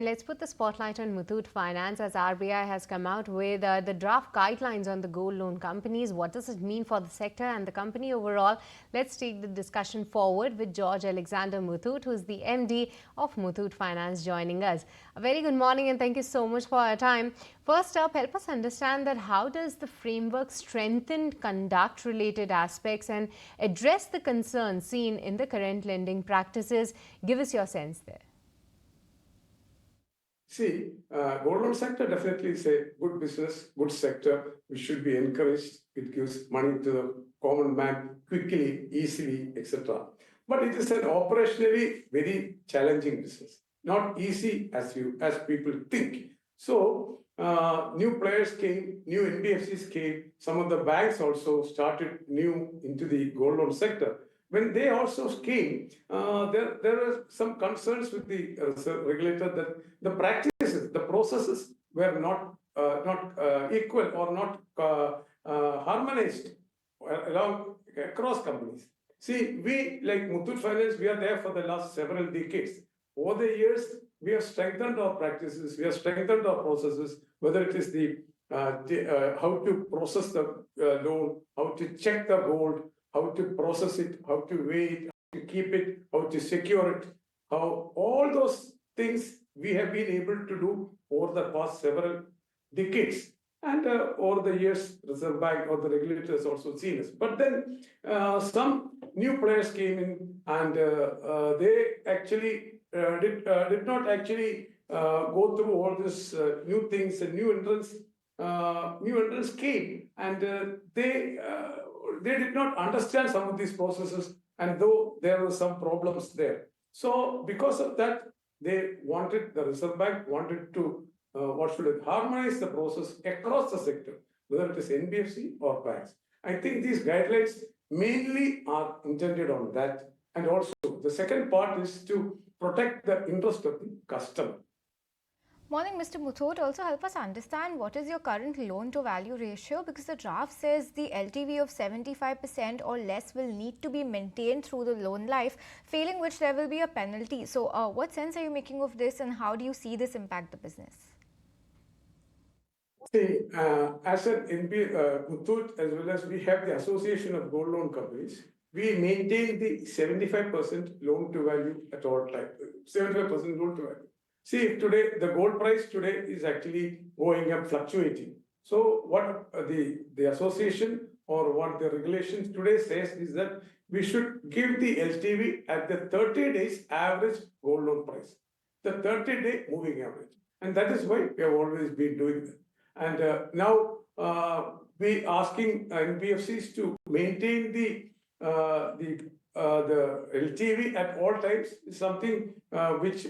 Let's put the spotlight on Muthoot Finance as RBI has come out with the draft guidelines on the gold loan companies. What does it mean for the sector and the company overall? Let's take the discussion forward with George Alexander Muthoot, who is the MD of Muthoot Finance, joining us. A very good morning and thank you so much for your time. First up, help us understand that how does the framework strengthen conduct-related aspects and address the concerns seen in the current lending practices? Give us your sense there. See, gold loan sector definitely is a good business, good sector, which should be encouraged. It gives money to the common man quickly, easily, etc. But it is an operationally very challenging business, not easy as people think. So new players came, new NBFCs came. Some of the banks also started new into the gold loan sector. When they also came, there were some concerns with the regulator that the practices, the processes were not equal or not harmonized along across companies. See, we like Muthoot Finance, we are there for the last several decades. Over the years, we have strengthened our practices, we have strengthened our processes, whether it is the how to process the loan, how to check the gold, how to process it, how to weigh it, how to keep it, how to secure it, how all those things we have been able to do over the past several decades. And over the years, Reserve Bank or the regulators also seen us. But then some new players came in and they actually did not actually go through all these new things and new entrants came and they did not understand some of these processes, and though there were some problems there. So because of that, the Reserve Bank wanted to harmonize the process across the sector, whether it is NBFC or banks. I think these guidelines mainly are intended on that. And also the second part is to protect the interest of the customer. Morning, Mr. Muthoot. Also help us understand what is your current loan to value ratio, because the draft says the LTV of 75% or less will need to be maintained through the loan life, failing which there will be a penalty. So what sense are you making of this and how do you see this impact the business? See, as an Muthoot, as well as we have the Association of Gold Loan Companies, we maintain the 75% loan to value at all times. 75% loan to value. See, if today the gold price today is actually going up, fluctuating. So what the association or what the regulations today says is that we should give the LTV at the 30 days average gold loan price, the 30-day moving average. And that is why we have always been doing that. And now we asking NBFCs to maintain the LTV at all times is something which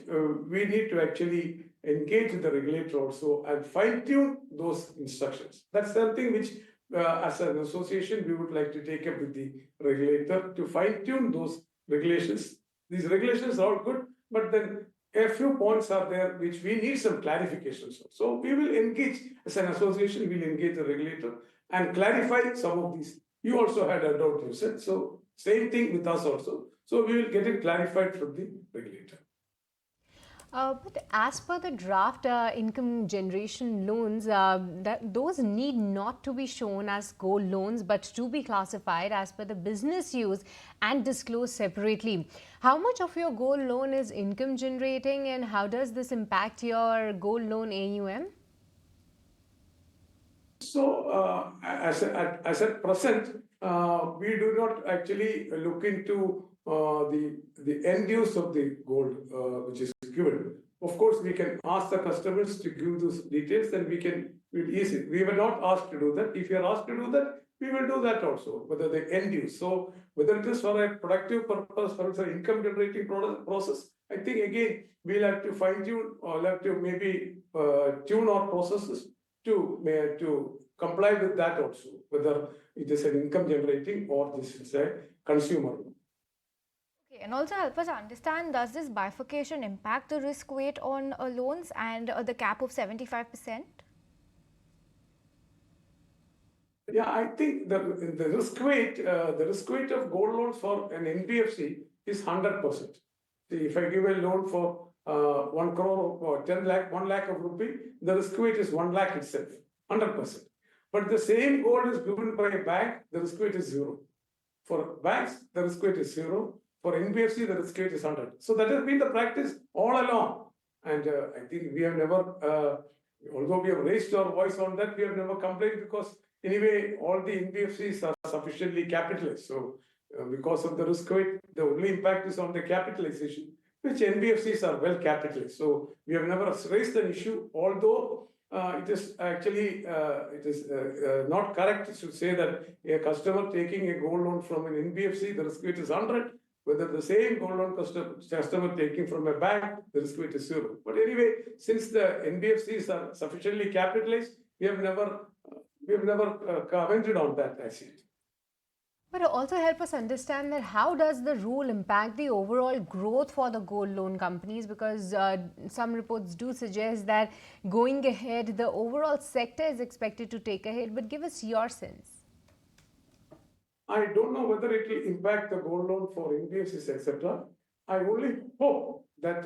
we need to actually engage with the regulator also and fine-tune those instructions. That's something which, as an association, we would like to take up with the regulator to fine-tune those regulations. These regulations are all good, but then a few points are there which we need some clarifications. So we will engage, as an association, we will engage the regulator and clarify some of these. You also had a doubt, you said. So same thing with us also. So we will get it clarified from the regulator. But as per the draft income generation loans, those need not to be shown as gold loans, but to be classified as per the business use and disclosed separately. How much of your gold loan is income generating, and how does this impact your gold loan AUM? So, as at present, we do not actually look into the end use of the gold which is given. Of course, we can ask the customers to give those details, and we'll ease it. We were not asked to do that. If you are asked to do that, we will do that also, whether the end use. So whether it is for a productive purpose, for an income generating process, I think again, we'll have to fine tune or we'll have to maybe tune our processes to comply with that also, whether it is an income generating or this is a consumer. Okay, and also help us understand, does this bifurcation impact the risk weight on loans and the cap of 75%? Yeah, I think the risk weight of gold loans for an NBFC is 100%. See, if I give a loan for 1 crore or 10 lakh, 1 lakh of rupee, the risk weight is 1 lakh itself, 100%. But the same gold is given by a bank, the risk weight is 0. For banks, the risk weight is 0. For NBFC, the risk weight is 100. So that has been the practice all along. And I think we have never, although we have raised our voice on that, we have never complained because anyway, all the NBFCs are sufficiently capitalized. So because of the risk weight, the only impact is on the capitalization, which NBFCs are well capitalized. So we have never raised an issue, although it is actually not correct to say that a customer taking a gold loan from an NBFC, the risk weight is 100. Whether the same gold loan customer taking from a bank, the risk weight is 0. But anyway, since the NBFCs are sufficiently capitalized, we have never commented on that as yet. But also help us understand that how does the rule impact the overall growth for the gold loan companies, because some reports do suggest that going ahead the overall sector is expected to take a hit, but give us your sense. I don't know whether it will impact the gold loan for NBFCs, etc. I only hope that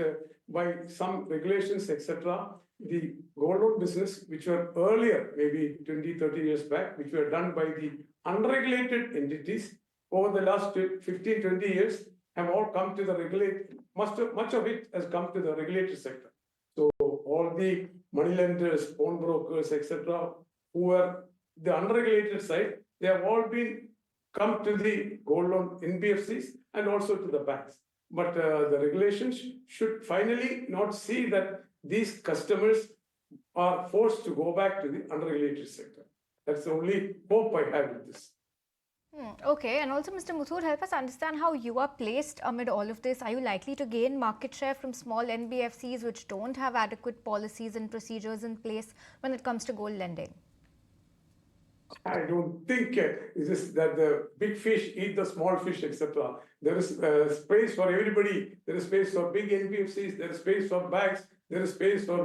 by some regulations, etc., the gold loan business, which were earlier, maybe 20, 30 years back, which were done by the unregulated entities, over the last 15, 20 years, have all come to the regulated, much of it has come to the regulated sector. So all the money lenders, pawnbrokers, etc., who were the unregulated side, they have all been come to the gold loan NBFCs and also to the banks. But the regulations should finally not see that these customers are forced to go back to the unregulated sector. That's the only hope I have with this. Okay, and also Mr. Muthoot, help us understand how you are placed amid all of this. Are you likely to gain market share from small NBFCs which don't have adequate policies and procedures in place when it comes to gold lending? I don't think it is that the big fish eat the small fish, etc. There is space for everybody. There is space for big NBFCs. There is space for banks. There is space for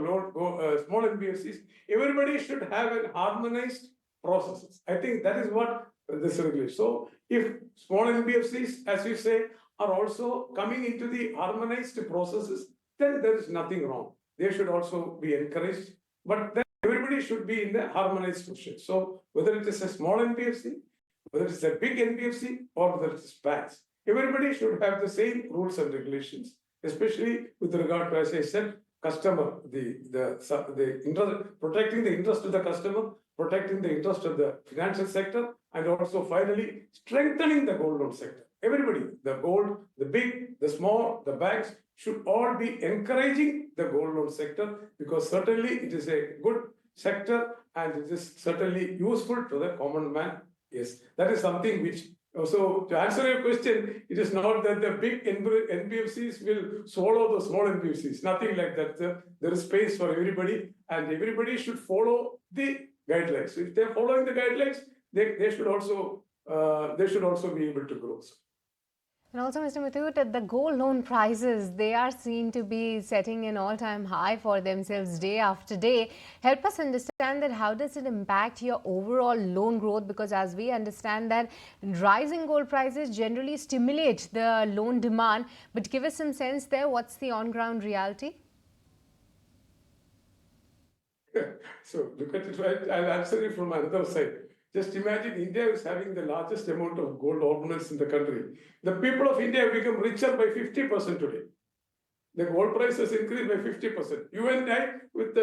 small NBFCs. Everybody should have an harmonized processes. I think that is what this regulates. So if small NBFCs, as you say, are also coming into the harmonized processes, then there is nothing wrong. They should also be encouraged. But then everybody should be in the harmonized position. So whether it is a small NBFC, whether it's a big NBFC, or whether it's banks, everybody should have the same rules and regulations, especially with regard to, as I said, customer, the interest, protecting the interest of the customer, protecting the interest of the financial sector, and also finally strengthening the gold loan sector. Everybody, the gold, the big, the small, the banks should all be encouraging the gold loan sector, because certainly it is a good sector and it is certainly useful to the common man. Yes, that is something which also, to answer your question, it is not that the big NBFCs will swallow the small NBFCs, nothing like that. There is space for everybody and everybody should follow the guidelines. So if they are following the guidelines, they should also be able to grow. And also, Mr. Muthoot, the gold loan prices, they are seen to be setting an all-time high for themselves day after day. Help us understand that how does it impact your overall loan growth? Because as we understand that rising gold prices generally stimulate the loan demand. But give us some sense there. What's the on-ground reality? So look at it, right? I'll answer it from another side. Just imagine India is having the largest amount of gold ornaments in the country. The people of India have become richer by 50% today. The gold price has increased by 50%. You and I, with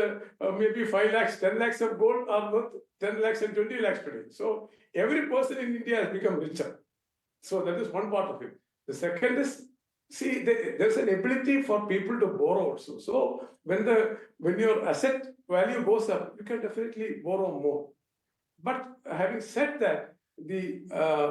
maybe 5 lakhs, 10 lakhs of gold, are worth 10 lakhs and 20 lakhs today. So every person in India has become richer. So that is one part of it. The second is, see, there's an ability for people to borrow also. So when your asset value goes up, you can definitely borrow more. But having said that,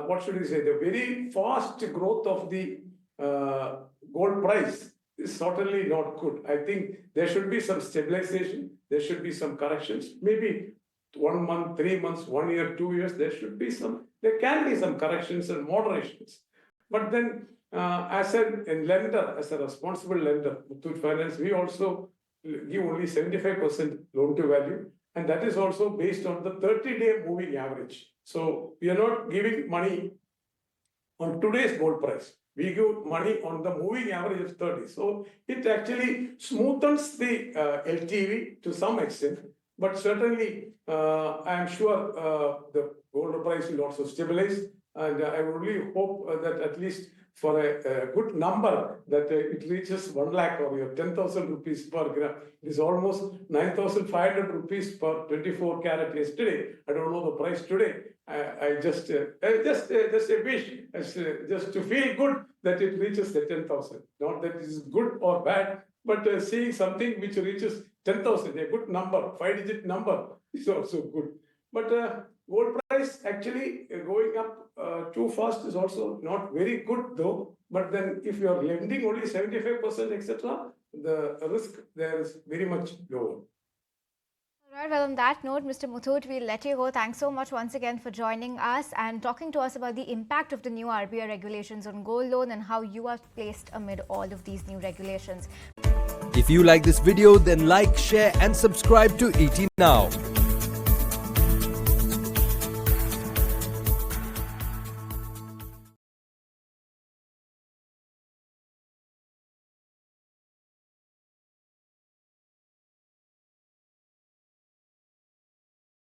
what should we say? The very fast growth of the gold price is certainly not good. I think there should be some stabilization. There should be some corrections. Maybe 1 month, 3 months, 1 year, 2 years. There can be some corrections and moderations. But then, as a lender, as a responsible lender, Muthoot Finance, we also give only 75% loan to value. And that is also based on the 30-day moving average. So we are not giving money on today's gold price. We give money on the moving average of 30. So it actually smoothens the LTV to some extent. But certainly, I am sure the gold price will also stabilize. And I really hope that at least for a good number that it reaches 1 lakh or your 10,000 rupees per gram. It is almost 9,500 rupees per 24 carat yesterday. I don't know the price today. I just a wish, just to feel good that it reaches the 10,000. Not that it is good or bad, but seeing something which reaches 10,000, a good number, 5-digit number is also good. But gold price actually going up too fast is also not very good though. But then if you are lending only 75%, etc., the risk there is very much lower. Alright, well, on that note, Mr. Muthoot, we'll let you go. Thanks so much once again for joining us and talking to us about the impact of the new RBI regulations on gold loan and how you are placed amid all of these new regulations. If you like this video, then like, share and subscribe to ET Now.